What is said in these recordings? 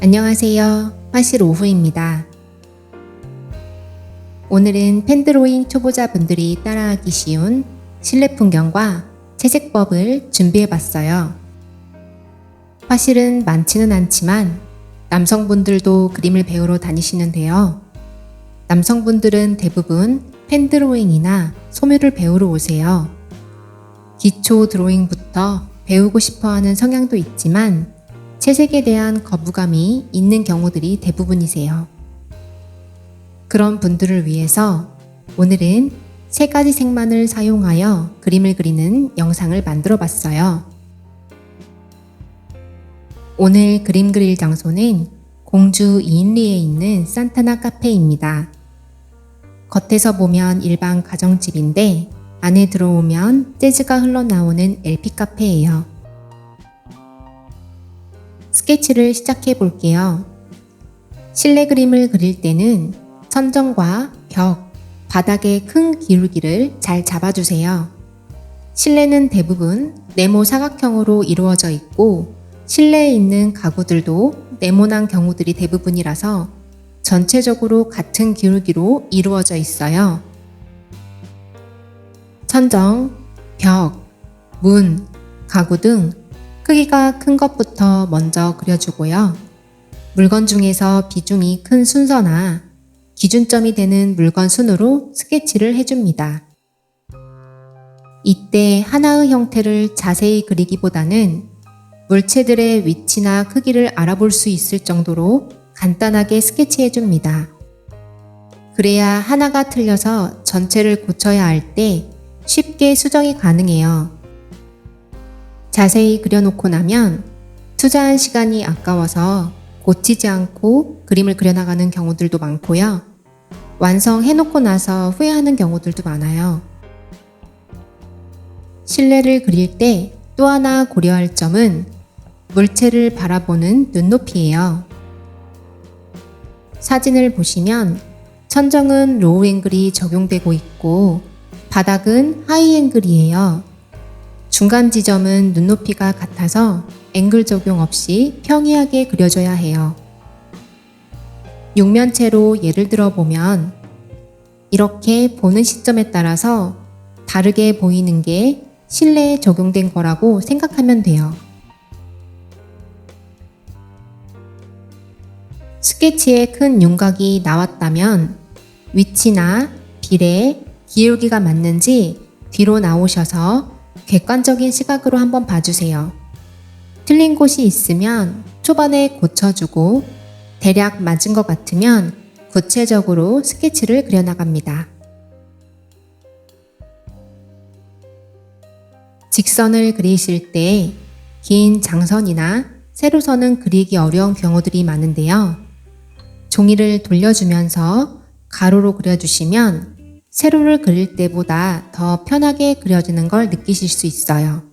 안녕하세요. 화실 오후입니다. 오늘은 펜드로잉 초보자분들이 따라하기 쉬운 실내 풍경과 채색법을 준비해봤어요. 화실은 많지는 않지만 남성분들도 그림을 배우러 다니시는데요. 남성분들은 대부분 펜드로잉이나 소묘를 배우러 오세요. 기초 드로잉부터 배우고 싶어하는 성향도 있지만 채색에 대한 거부감이 있는 경우들이 대부분이세요. 그런 분들을 위해서 오늘은 3가지 색만을 사용하여 그림을 그리는 영상을 만들어 봤어요. 오늘 그림 그릴 장소는 공주 이인리에 있는 산타나 카페입니다. 겉에서 보면 일반 가정집인데 안에 들어오면 재즈가 흘러나오는 LP 카페예요. 스케치를 시작해 볼게요. 실내 그림을 그릴 때는 천정과 벽, 바닥의 큰 기울기를 잘 잡아주세요. 실내는 대부분 네모 사각형으로 이루어져 있고 실내에 있는 가구들도 네모난 경우들이 대부분이라서 전체적으로 같은 기울기로 이루어져 있어요. 천정, 벽, 문, 가구 등 크기가 큰 것부터 먼저 그려주고요. 물건 중에서 비중이 큰 순서나 기준점이 되는 물건 순으로 스케치를 해줍니다. 이때 하나의 형태를 자세히 그리기보다는 물체들의 위치나 크기를 알아볼 수 있을 정도로 간단하게 스케치해줍니다. 그래야 하나가 틀려서 전체를 고쳐야 할 때 쉽게 수정이 가능해요. 자세히 그려놓고 나면 투자한 시간이 아까워서 고치지 않고 그림을 그려나가는 경우들도 많고요. 완성해놓고 나서 후회하는 경우들도 많아요. 실내를 그릴 때 또 하나 고려할 점은 물체를 바라보는 눈높이예요. 사진을 보시면 천정은 로우 앵글이 적용되고 있고 바닥은 하이 앵글이에요. 중간 지점은 눈높이가 같아서 앵글 적용 없이 평이하게 그려줘야 해요. 육면체로 예를 들어 보면 이렇게 보는 시점에 따라서 다르게 보이는 게 실내에 적용된 거라고 생각하면 돼요. 스케치에 큰 윤곽이 나왔다면 위치나 비례, 기울기가 맞는지 뒤로 나오셔서 객관적인 시각으로 한번 봐주세요. 틀린 곳이 있으면 초반에 고쳐주고 대략 맞은 것 같으면 구체적으로 스케치를 그려나갑니다. 직선을 그리실 때 긴 장선이나 세로선은 그리기 어려운 경우들이 많은데요. 종이를 돌려주면서 가로로 그려주시면 세로를 그릴 때보다 더 편하게 그려지는 걸 느끼실 수 있어요.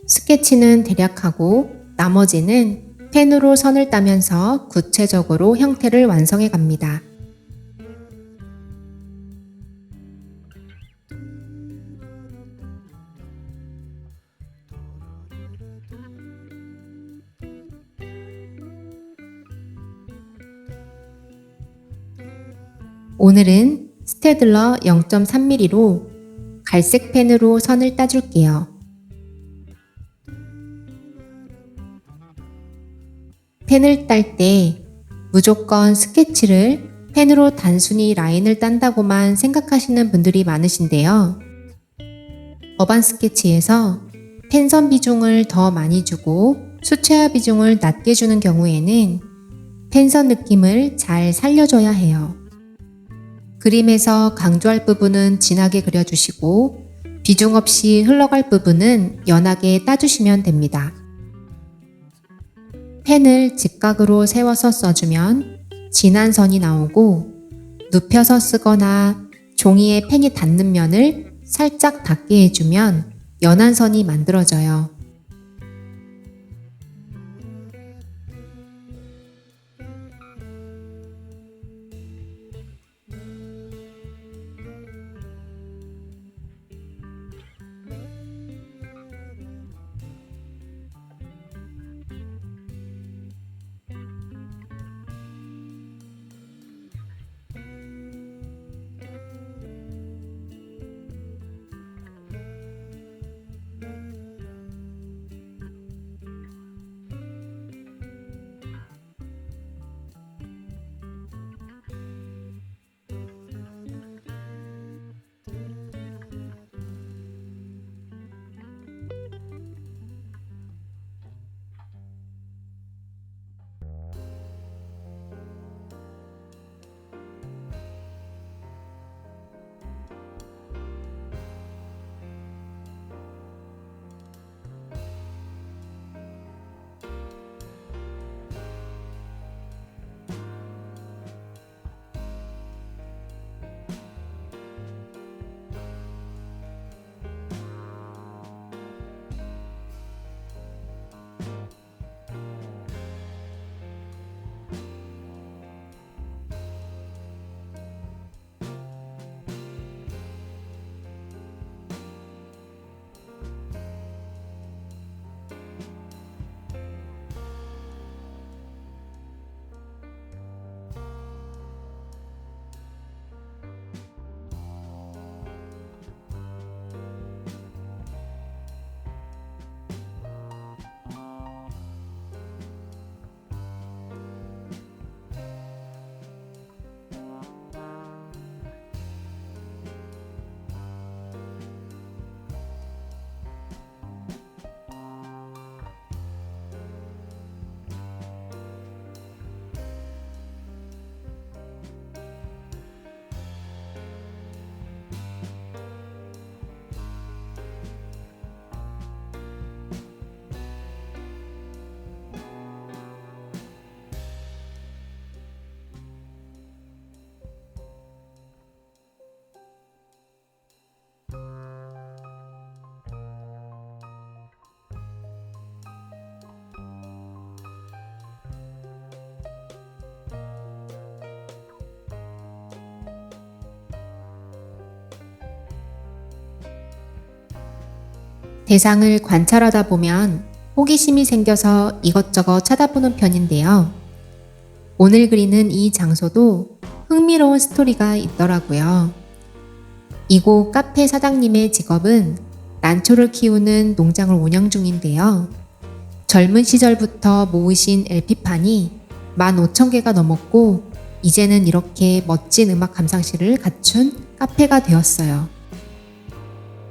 스케치는 대략 하고 나머지는 펜으로 선을 따면서 구체적으로 형태를 완성해 갑니다. 오늘은 스테들러 0.3mm로 갈색 펜으로 선을 따줄게요. 펜을 딸 때 무조건 스케치를 펜으로 단순히 라인을 딴다고만 생각하시는 분들이 많으신데요. 어반 스케치에서 펜선 비중을 더 많이 주고 수채화 비중을 낮게 주는 경우에는 펜선 느낌을 잘 살려줘야 해요. 그림에서 강조할 부분은 진하게 그려주시고 비중 없이 흘러갈 부분은 연하게 따주시면 됩니다. 펜을 직각으로 세워서 써주면 진한 선이 나오고 눕혀서 쓰거나 종이에 펜이 닿는 면을 살짝 닿게 해주면 연한 선이 만들어져요. 대상을 관찰하다 보면 호기심이 생겨서 이것저것 쳐다보는 편인데요. 오늘 그리는 이 장소도 흥미로운 스토리가 있더라고요. 이곳 카페 사장님의 직업은 난초를 키우는 농장을 운영 중인데요. 젊은 시절부터 모으신 LP판이 15,000개가 넘었고 이제는 이렇게 멋진 음악 감상실을 갖춘 카페가 되었어요.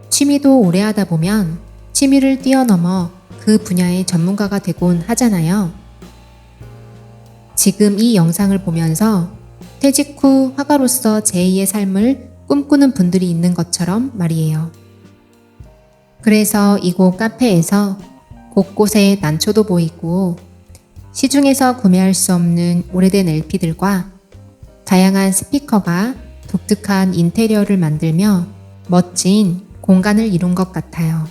취미도 오래 하다 보면 취미를 뛰어넘어 그 분야의 전문가가 되곤 하잖아요. 지금 이 영상을 보면서 퇴직 후 화가로서 제2의 삶을 꿈꾸는 분들이 있는 것처럼 말이에요. 그래서 이곳 카페에서 곳곳에 난초도 보이고 시중에서 구매할 수 없는 오래된 LP들과 다양한 스피커가 독특한 인테리어를 만들며 멋진 공간을 이룬 것 같아요.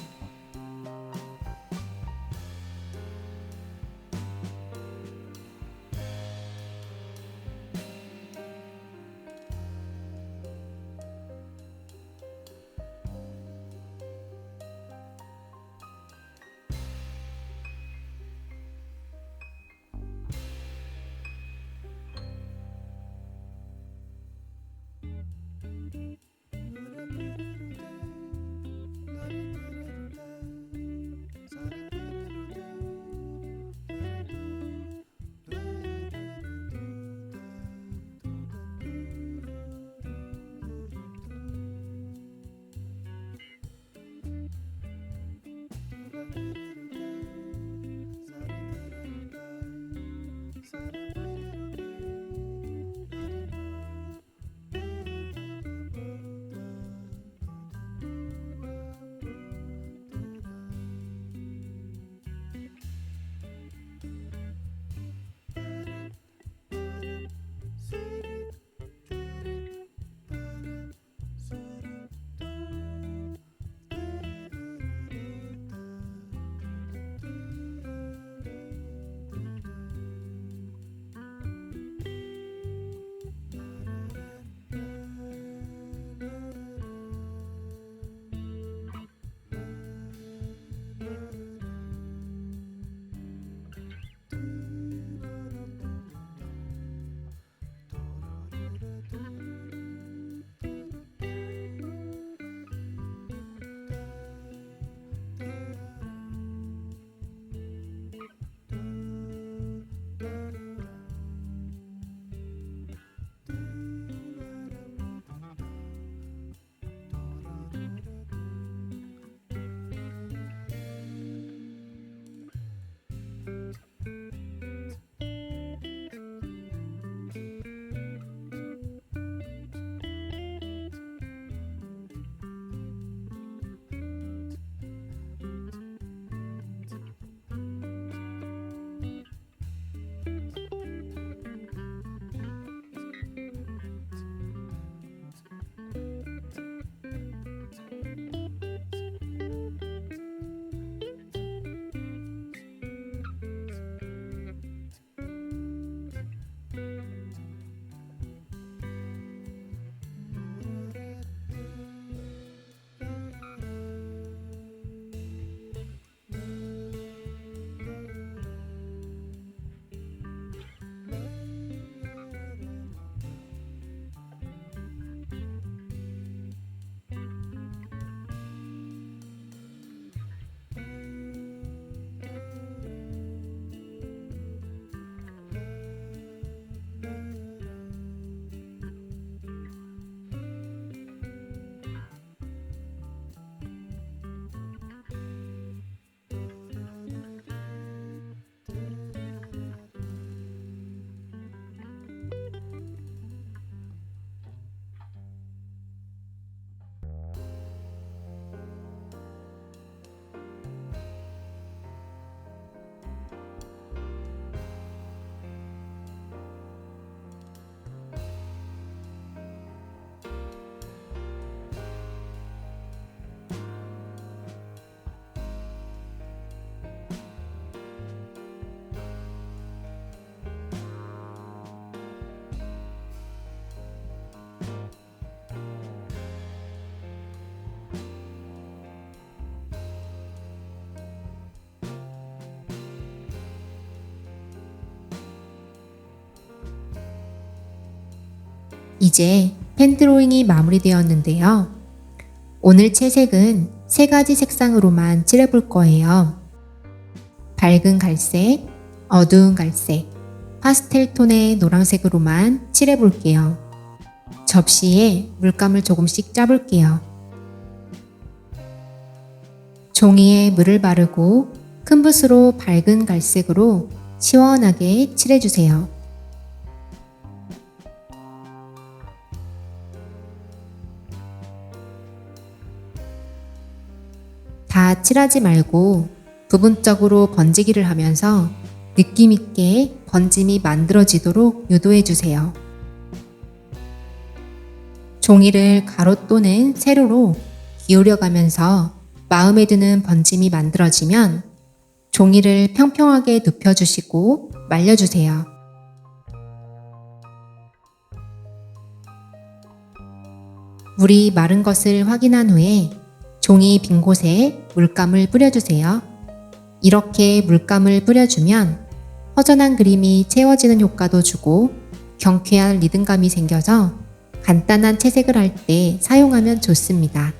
이제 펜 드로잉이 마무리되었는데요. 오늘 채색은 3가지 색상으로만 칠해볼 거예요. 밝은 갈색, 어두운 갈색, 파스텔 톤의 노란색으로만 칠해볼게요. 접시에 물감을 조금씩 짜볼게요. 종이에 물을 바르고 큰 붓으로 밝은 갈색으로 시원하게 칠해주세요. 다 칠하지 말고 부분적으로 번지기를 하면서 느낌있게 번짐이 만들어지도록 유도해주세요. 종이를 가로 또는 세로로 기울여가면서 마음에 드는 번짐이 만들어지면 종이를 평평하게 눕혀주시고 말려주세요. 물이 마른 것을 확인한 후에 종이 빈 곳에 물감을 뿌려주세요. 이렇게 물감을 뿌려주면 허전한 그림이 채워지는 효과도 주고 경쾌한 리듬감이 생겨서 간단한 채색을 할 때 사용하면 좋습니다.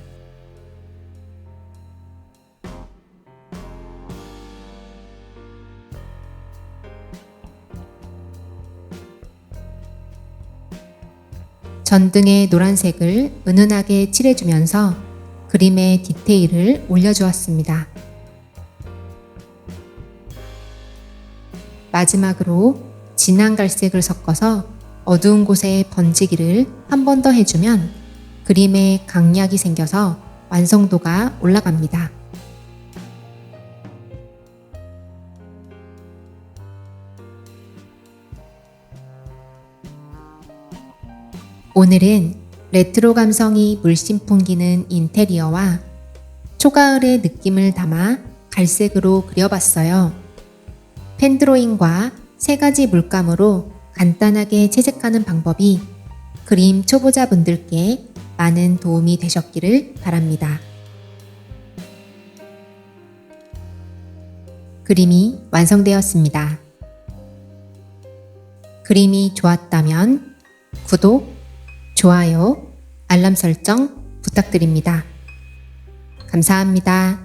전등에 노란색을 은은하게 칠해주면서 그림의 디테일을 올려주었습니다. 마지막으로 진한 갈색을 섞어서 어두운 곳에 번지기를 한 번 더 해주면 그림에 강약이 생겨서 완성도가 올라갑니다. 오늘은 레트로 감성이 물씬 풍기는 인테리어와 초가을의 느낌을 담아 갈색으로 그려봤어요. 펜 드로잉과 3가지 물감으로 간단하게 채색하는 방법이 그림 초보자분들께 많은 도움이 되셨기를 바랍니다. 그림이 완성되었습니다. 그림이 좋았다면 구독, 좋아요, 알람 설정 부탁드립니다. 감사합니다.